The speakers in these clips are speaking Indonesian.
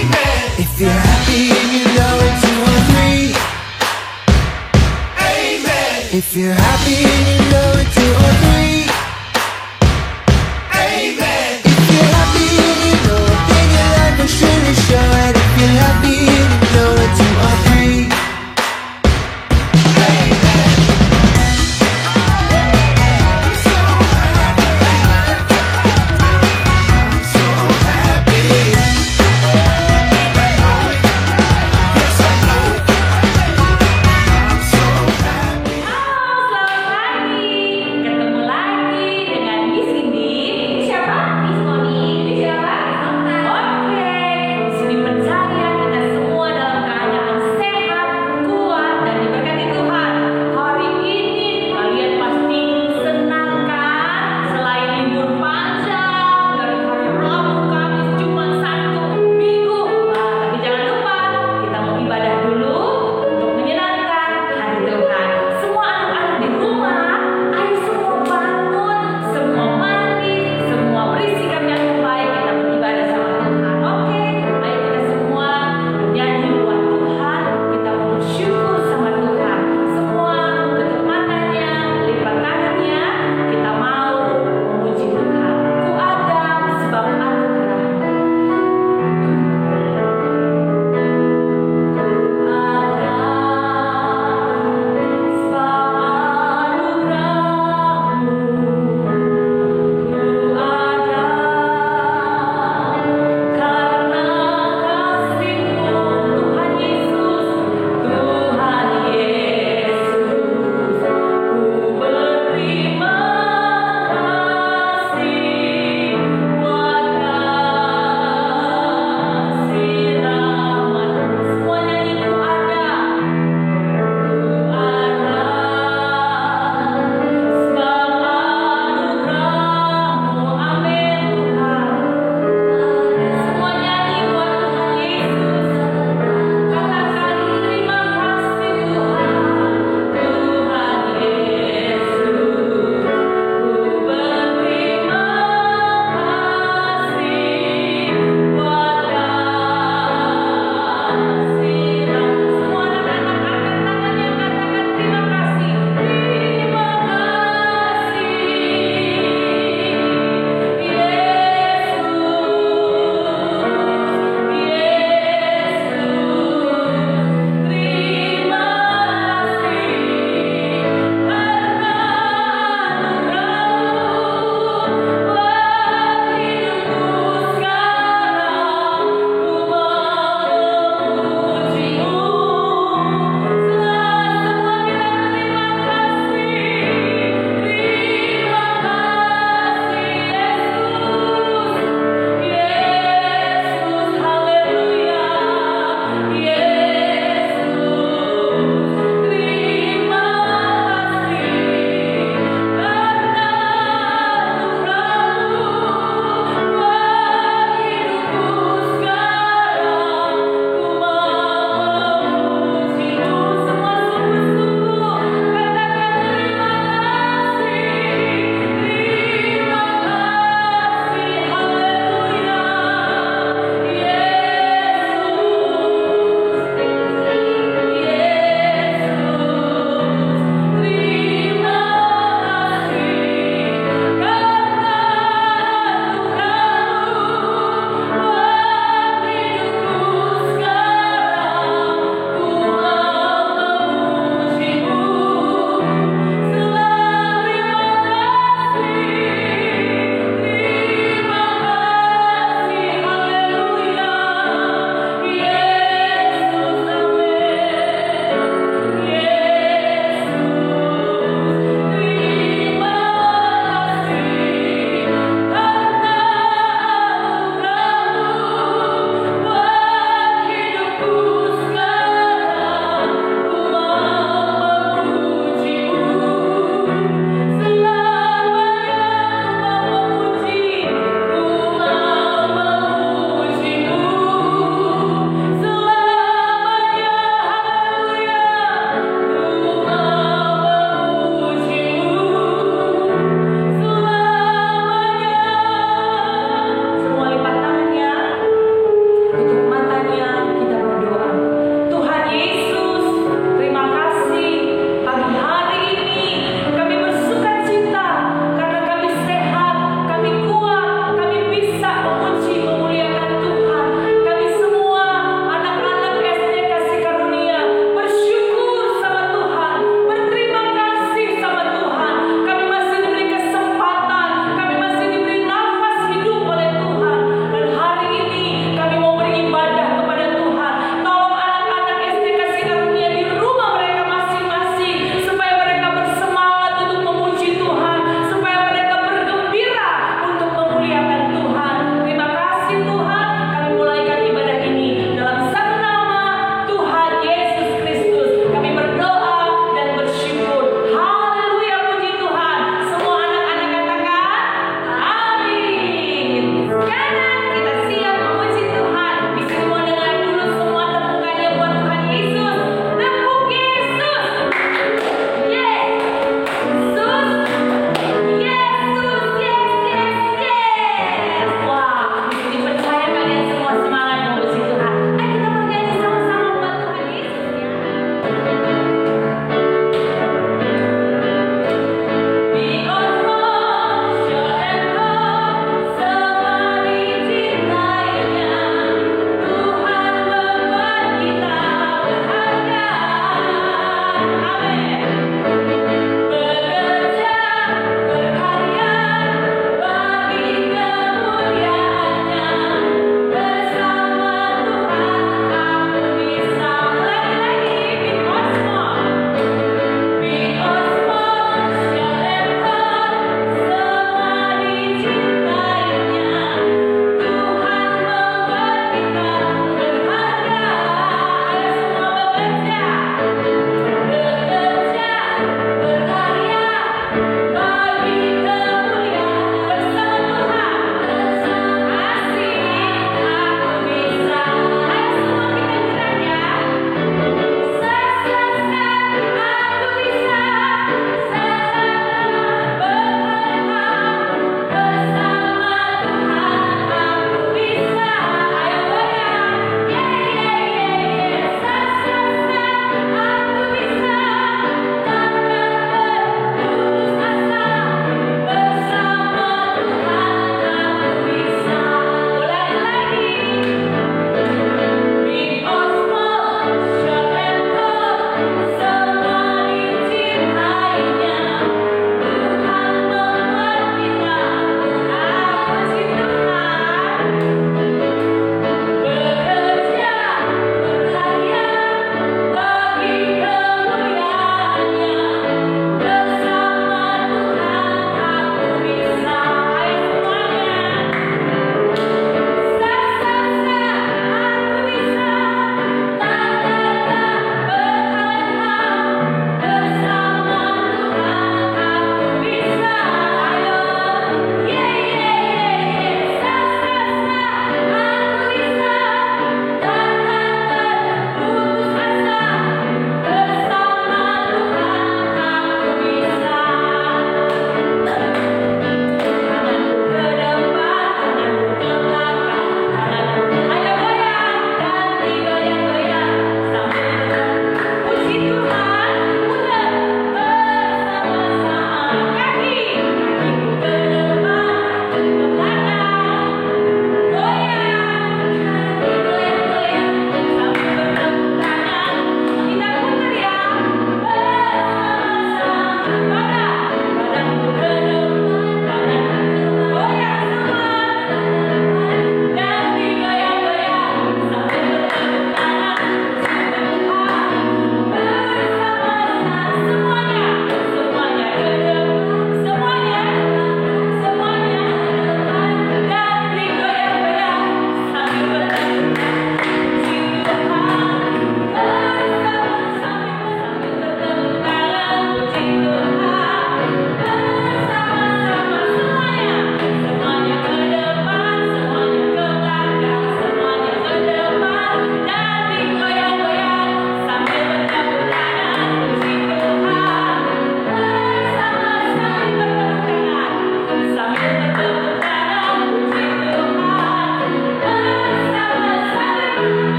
If you're happy and you know it, 2 or 3. If you're happy and you know it, 2 or 3. If you're happy and you know it, then your life will surely show it. If you're happy and you know it, 2 or 3. Ketemu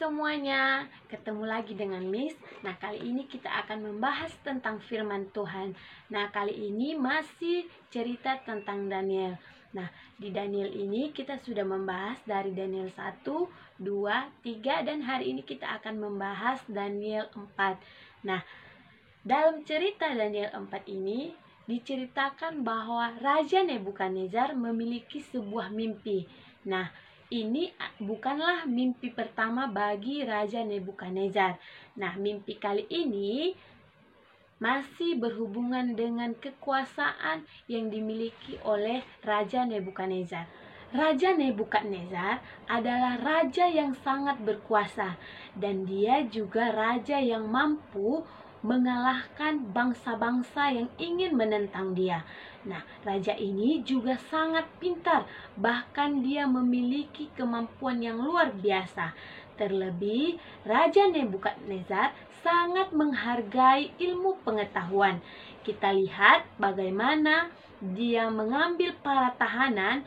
semuanya, ketemu lagi dengan Miss. Nah, kali ini kita akan membahas tentang firman Tuhan. Nah, kali ini masih cerita tentang Daniel. Nah, di Daniel ini kita sudah membahas dari Daniel 1, 2, 3, dan hari ini kita akan membahas Daniel 4. Nah, dalam cerita Daniel 4 ini diceritakan bahwa Raja Nebukadnezar memiliki sebuah mimpi. Nah, ini bukanlah mimpi pertama bagi Raja Nebukadnezar. Nah, mimpi kali ini masih berhubungan dengan kekuasaan yang dimiliki oleh Raja Nebukadnezar. Raja Nebukadnezar adalah raja yang sangat berkuasa, dan dia juga raja yang mampu mengalahkan bangsa-bangsa yang ingin menentang dia. Nah, raja ini juga sangat pintar, bahkan dia memiliki kemampuan yang luar biasa. Terlebih, Raja Nebukadnezar sangat menghargai ilmu pengetahuan. Kita lihat bagaimana dia mengambil para tahanan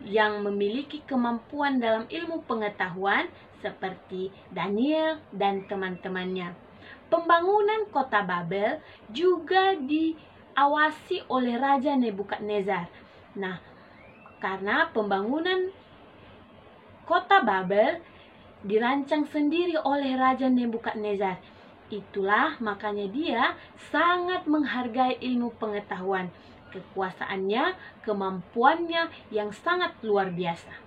yang memiliki kemampuan dalam ilmu pengetahuan seperti Daniel dan teman-temannya. Pembangunan kota Babel juga diawasi oleh Raja Nebukadnezar. Nah, karena pembangunan kota Babel dirancang sendiri oleh Raja Nebukadnezar, itulah makanya dia sangat menghargai ilmu pengetahuan, kekuasaannya, kemampuannya yang sangat luar biasa.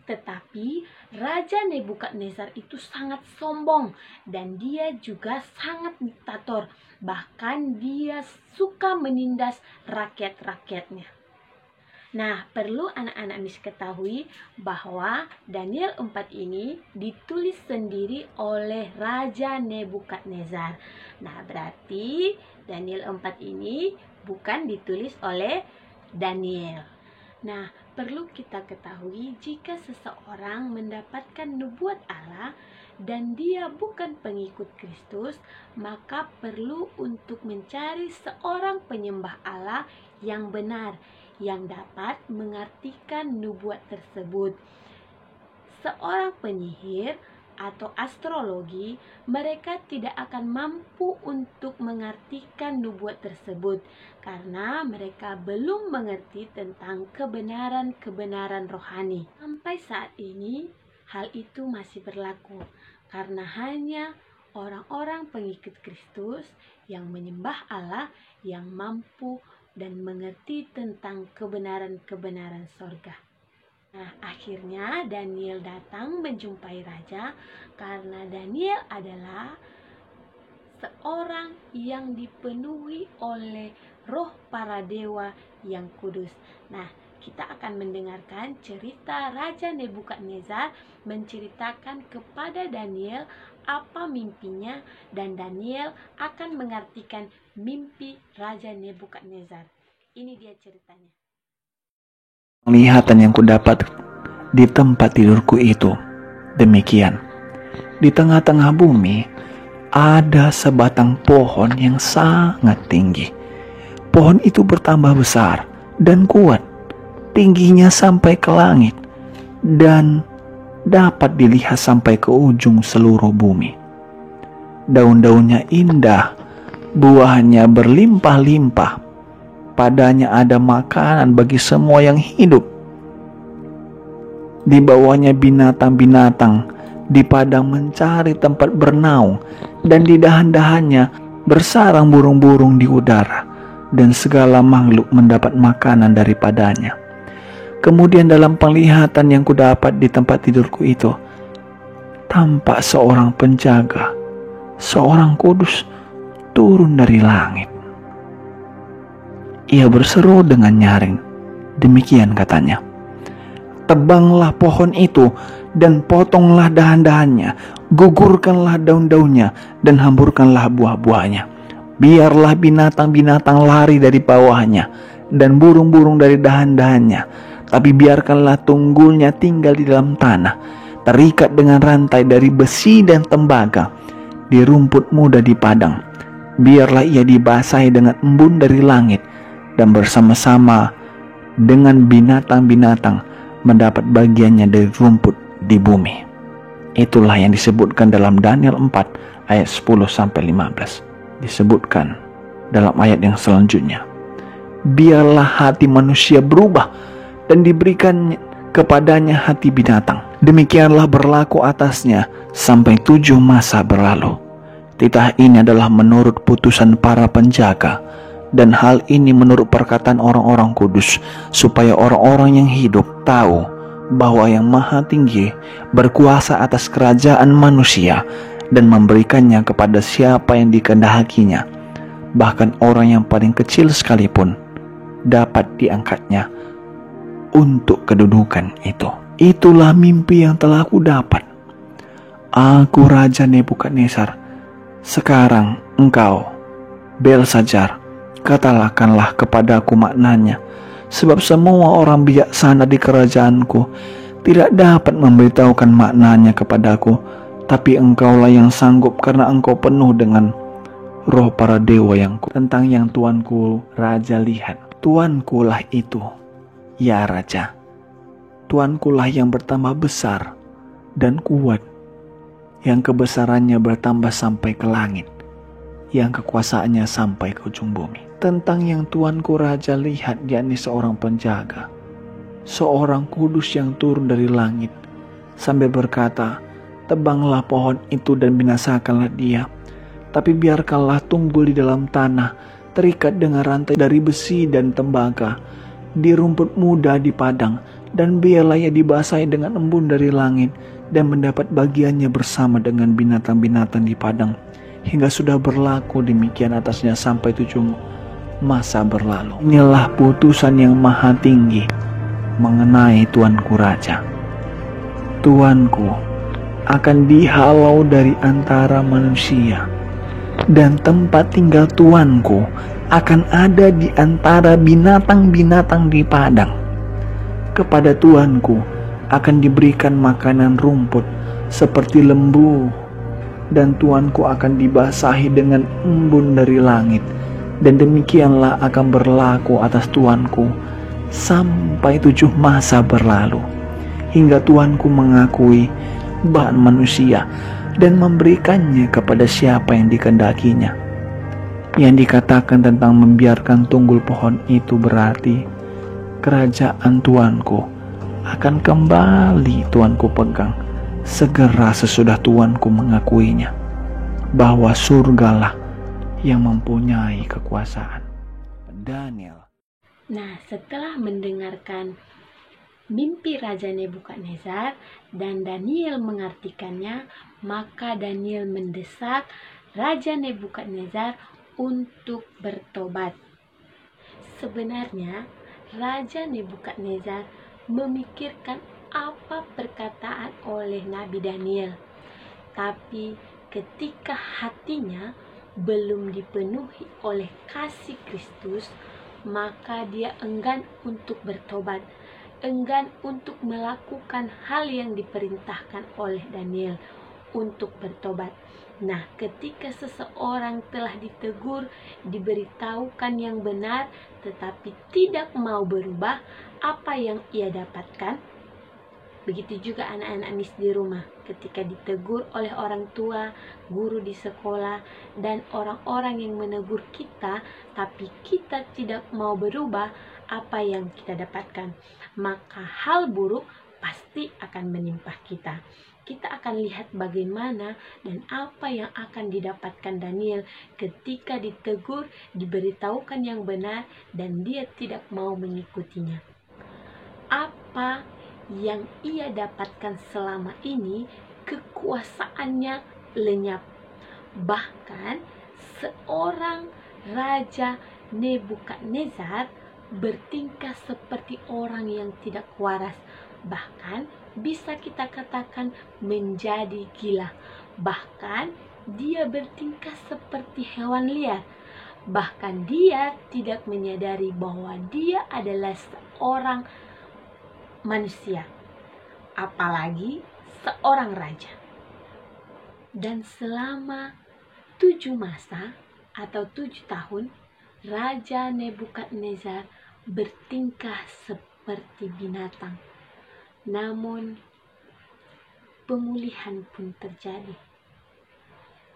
Tetapi Raja Nebukadnezar itu sangat sombong dan dia juga sangat diktator. Bahkan dia suka menindas rakyat-rakyatnya. Nah, perlu anak-anak Miss ketahui bahwa Daniel 4 ini ditulis sendiri oleh Raja Nebukadnezar. Nah, berarti Daniel 4 ini bukan ditulis oleh Daniel. Nah, perlu kita ketahui jika seseorang mendapatkan nubuat Allah dan dia bukan pengikut Kristus, maka perlu untuk mencari seorang penyembah Allah yang benar, yang dapat mengartikan nubuat tersebut. Seorang penyihir atau astrologi, mereka tidak akan mampu untuk mengartikan nubuat tersebut karena mereka belum mengerti tentang kebenaran-kebenaran rohani. Sampai saat ini, hal itu masih berlaku karena hanya orang-orang pengikut Kristus yang menyembah Allah yang mampu dan mengerti tentang kebenaran-kebenaran sorga. Nah, akhirnya Daniel datang menjumpai raja karena Daniel adalah seorang yang dipenuhi oleh roh para dewa yang kudus. Nah, kita akan mendengarkan cerita Raja Nebukadnezar menceritakan kepada Daniel apa mimpinya dan Daniel akan mengartikan mimpi Raja Nebukadnezar. Ini dia ceritanya. Penglihatan yang kudapat di tempat tidurku itu demikian. Di tengah-tengah bumi ada sebatang pohon yang sangat tinggi. Pohon itu bertambah besar dan kuat, tingginya sampai ke langit dan dapat dilihat sampai ke ujung seluruh bumi. Daun-daunnya indah, buahnya berlimpah-limpah. Padanya ada makanan bagi semua yang hidup. Di bawahnya binatang-binatang di padang mencari tempat bernaung, dan di dahan-dahannya bersarang burung-burung di udara, dan segala makhluk mendapat makanan daripadanya. Kemudian dalam penglihatan yang kudapat di tempat tidurku itu, tampak seorang penjaga, seorang kudus turun dari langit. Ia berseru dengan nyaring. Demikian katanya, "Tebanglah pohon itu dan potonglah dahan-dahannya, gugurkanlah daun-daunnya dan hamburkanlah buah-buahnya. Biarlah binatang-binatang lari dari bawahnya dan burung-burung dari dahan-dahannya. Tapi biarkanlah tunggulnya tinggal di dalam tanah, terikat dengan rantai dari besi dan tembaga, di rumput muda di padang. Biarlah ia dibasahi dengan embun dari langit, dan bersama-sama dengan binatang-binatang mendapat bagiannya dari rumput di bumi." Itulah yang disebutkan dalam Daniel 4 ayat 10-15. Disebutkan dalam ayat yang selanjutnya, biarlah hati manusia berubah dan diberikan kepadanya hati binatang. Demikianlah berlaku atasnya sampai 7 masa berlalu. Titah ini adalah menurut putusan para penjaga, dan hal ini menurut perkataan orang-orang kudus, supaya orang-orang yang hidup tahu bahwa yang Maha Tinggi berkuasa atas kerajaan manusia dan memberikannya kepada siapa yang dikehendakinya. Bahkan orang yang paling kecil sekalipun dapat diangkatnya untuk kedudukan itu. Itulah mimpi yang telah aku dapat. Aku Raja Nebukadnezar. Sekarang engkau, Belshazzar, katakanlah kepadaku maknanya, sebab semua orang bijaksana di kerajaanku tidak dapat memberitahukan maknanya kepadaku, tapi engkaulah yang sanggup, karena engkau penuh dengan roh para dewa yang tentang yang tuanku Raja lihat. Tuankulah itu, ya Raja. Tuankulah yang bertambah besar dan kuat, yang kebesarannya bertambah sampai ke langit, yang kekuasaannya sampai ke ujung bumi. Tentang yang tuanku Raja lihat, yakni seorang penjaga, seorang kudus yang turun dari langit, sambil berkata, tebanglah pohon itu dan binasakanlah dia, tapi biarkanlah tumbuh di dalam tanah, terikat dengan rantai dari besi dan tembaga, di rumput muda di padang, dan biarlah ia dibasahi dengan embun dari langit, dan mendapat bagiannya bersama dengan binatang-binatang di padang, hingga sudah berlaku demikian atasnya sampai 7 masa berlalu. Inilah putusan yang Maha Tinggi mengenai Tuanku Raja. Tuanku akan dihalau dari antara manusia, dan tempat tinggal Tuanku akan ada di antara binatang-binatang di padang. Kepada Tuanku akan diberikan makanan rumput seperti lembu, dan Tuanku akan dibasahi dengan embun dari langit. Dan demikianlah akan berlaku atas Tuanku sampai 7 masa berlalu, hingga Tuanku mengakui bahan manusia dan memberikannya kepada siapa yang dikehendakinya. Yang dikatakan tentang membiarkan tunggul pohon itu berarti kerajaan Tuanku akan kembali Tuanku pegang segera sesudah Tuanku mengakuinya, bahwa surgalah yang mempunyai kekuasaan. Daniel. Nah, setelah mendengarkan mimpi Raja Nebukadnezar dan Daniel mengartikannya, maka Daniel mendesak Raja Nebukadnezar untuk bertobat. Sebenarnya Raja Nebukadnezar memikirkan apa perkataan oleh Nabi Daniel, tapi ketika hatinya belum dipenuhi oleh kasih Kristus, maka dia enggan untuk bertobat, enggan untuk melakukan hal yang diperintahkan oleh Daniel untuk bertobat. Nah, ketika seseorang telah ditegur, diberitahukan yang benar, tetapi tidak mau berubah, apa yang ia dapatkan? Begitu juga anak-anak Miss di rumah, ketika ditegur oleh orang tua, guru di sekolah, dan orang-orang yang menegur kita, tapi kita tidak mau berubah, apa yang kita dapatkan? Maka hal buruk pasti akan menimpa kita. Kita akan lihat bagaimana dan apa yang akan didapatkan Daniel ketika ditegur, diberitahukan yang benar, dan dia tidak mau mengikutinya. Apa yang ia dapatkan selama ini, kekuasaannya lenyap. Bahkan seorang Raja Nebukadnezar bertingkah seperti orang yang tidak waras, bahkan bisa kita katakan menjadi gila. Bahkan dia bertingkah seperti hewan liar. Bahkan dia tidak menyadari bahwa dia adalah seorang manusia, apalagi seorang raja. Dan selama 7 masa atau 7 tahun, Raja Nebukadnezar bertingkah seperti binatang. Namun pemulihan pun terjadi.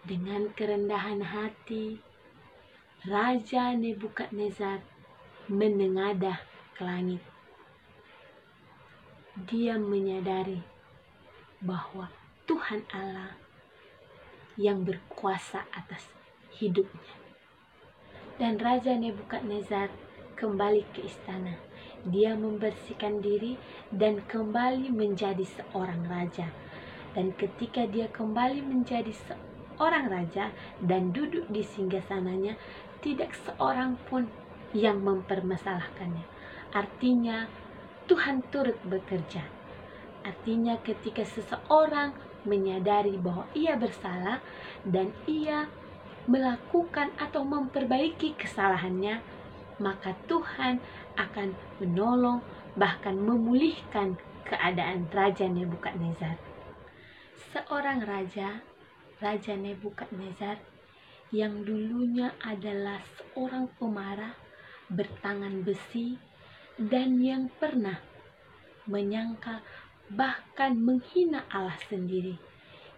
Dengan kerendahan hati, Raja Nebukadnezar menengadah ke langit. Dia menyadari bahwa Tuhan Allah yang berkuasa atas hidupnya. Dan Raja Nebukadnezar kembali ke istana. Dia membersihkan diri dan kembali menjadi seorang raja. Dan ketika dia kembali menjadi seorang raja dan duduk di singgasananya, tidak seorang pun yang mempermasalahkannya. Artinya Tuhan turut bekerja. Artinya ketika seseorang menyadari bahwa ia bersalah dan ia melakukan atau memperbaiki kesalahannya, maka Tuhan akan menolong, bahkan memulihkan keadaan Raja Nebukadnezar. Seorang raja, Raja Nebukadnezar, yang dulunya adalah seorang pemarah bertangan besi dan yang pernah menyangka bahkan menghina Allah sendiri,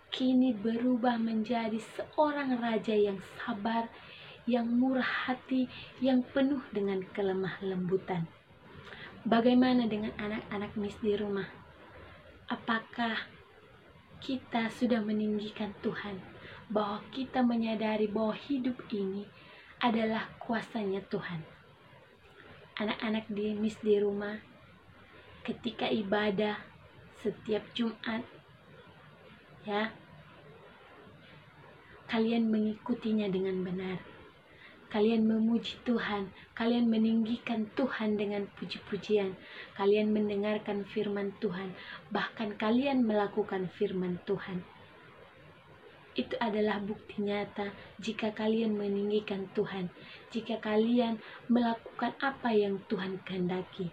kini berubah menjadi seorang raja yang sabar, yang murah hati, yang penuh dengan kelemah lembutan. Bagaimana dengan anak-anak Miss di rumah? Apakah kita sudah meninggikan Tuhan? Bahwa kita menyadari bahwa hidup ini adalah kuasanya Tuhan. Anak-anak di Miss di rumah, ketika ibadah setiap Jumat, ya, kalian mengikutinya dengan benar. Kalian memuji Tuhan, kalian meninggikan Tuhan dengan puji-pujian, kalian mendengarkan firman Tuhan, bahkan kalian melakukan firman Tuhan. Itu adalah bukti nyata jika kalian meninggikan Tuhan, jika kalian melakukan apa yang Tuhan kehendaki.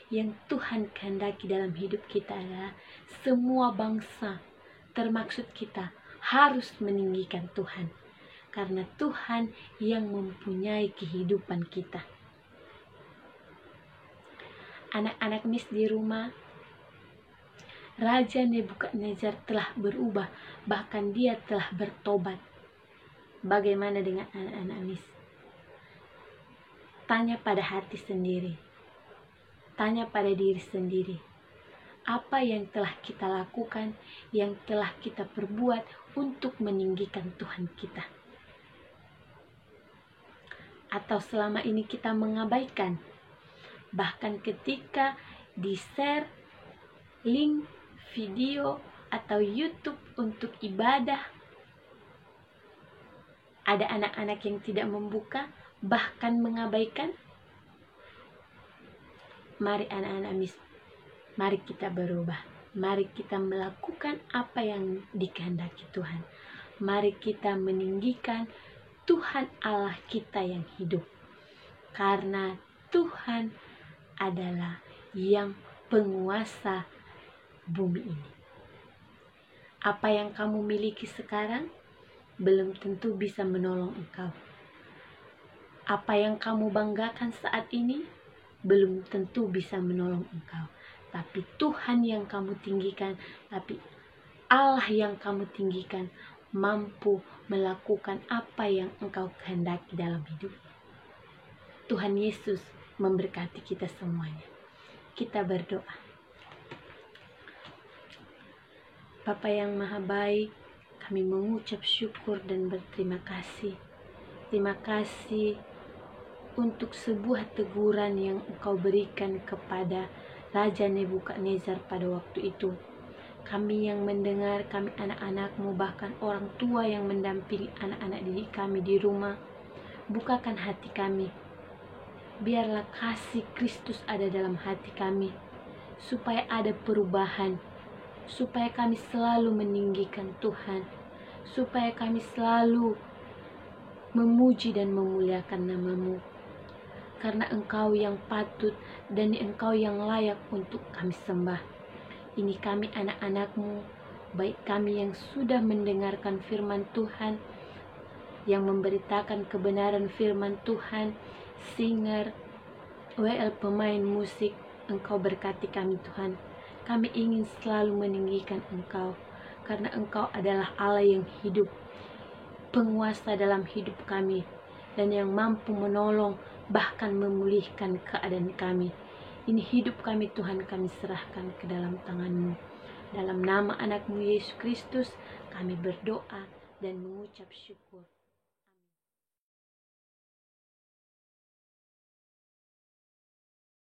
Yang Tuhan kehendaki dalam hidup kita adalah semua bangsa, termaksud kita, harus meninggikan Tuhan. Karena Tuhan yang mempunyai kehidupan kita. Anak-anak Miss di rumah, Raja Nebukadnezar telah berubah, bahkan dia telah bertobat. Bagaimana dengan anak-anak Miss? Tanya pada hati sendiri. Tanya pada diri sendiri. Apa yang telah kita lakukan, yang telah kita perbuat untuk meninggikan Tuhan kita? Atau selama ini kita mengabaikan? Bahkan ketika di-share link video atau YouTube untuk ibadah, ada anak-anak yang tidak membuka, bahkan mengabaikan. Mari anak-anak Miss, mari kita berubah. Mari kita melakukan apa yang dikehendaki Tuhan. Mari kita meninggikan Tuhan Allah kita yang hidup. Karena Tuhan adalah yang penguasa bumi ini. Apa yang kamu miliki sekarang belum tentu bisa menolong engkau. Apa yang kamu banggakan saat ini belum tentu bisa menolong engkau. Tapi Tuhan yang kamu tinggikan, tapi Allah yang kamu tinggikan mampu melakukan apa yang engkau kehendaki dalam hidup. Tuhan Yesus memberkati kita semuanya. Kita berdoa. Bapa yang Maha Baik, kami mengucap syukur dan berterima kasih. Terima kasih untuk sebuah teguran yang Engkau berikan kepada Raja Nebukadnezar pada waktu itu. Kami yang mendengar, kami anak-anak-Mu, bahkan orang tua yang mendampingi anak-anak didik kami di rumah, bukakan hati kami. Biarlah kasih Kristus ada dalam hati kami, supaya ada perubahan, supaya kami selalu meninggikan Tuhan, supaya kami selalu memuji dan memuliakan nama-Mu. Karena Engkau yang patut dan Engkau yang layak untuk kami sembah. Ini kami anak-anak-Mu, baik kami yang sudah mendengarkan firman Tuhan, yang memberitakan kebenaran firman Tuhan, singer, WL pemain musik, Engkau berkati kami Tuhan. Kami ingin selalu meninggikan Engkau, karena Engkau adalah Allah yang hidup, penguasa dalam hidup kami, dan yang mampu menolong, bahkan memulihkan keadaan kami. Ini hidup kami Tuhan, kami serahkan ke dalam tangan-Mu. Dalam nama anak-Mu Yesus Kristus, kami berdoa dan mengucap syukur.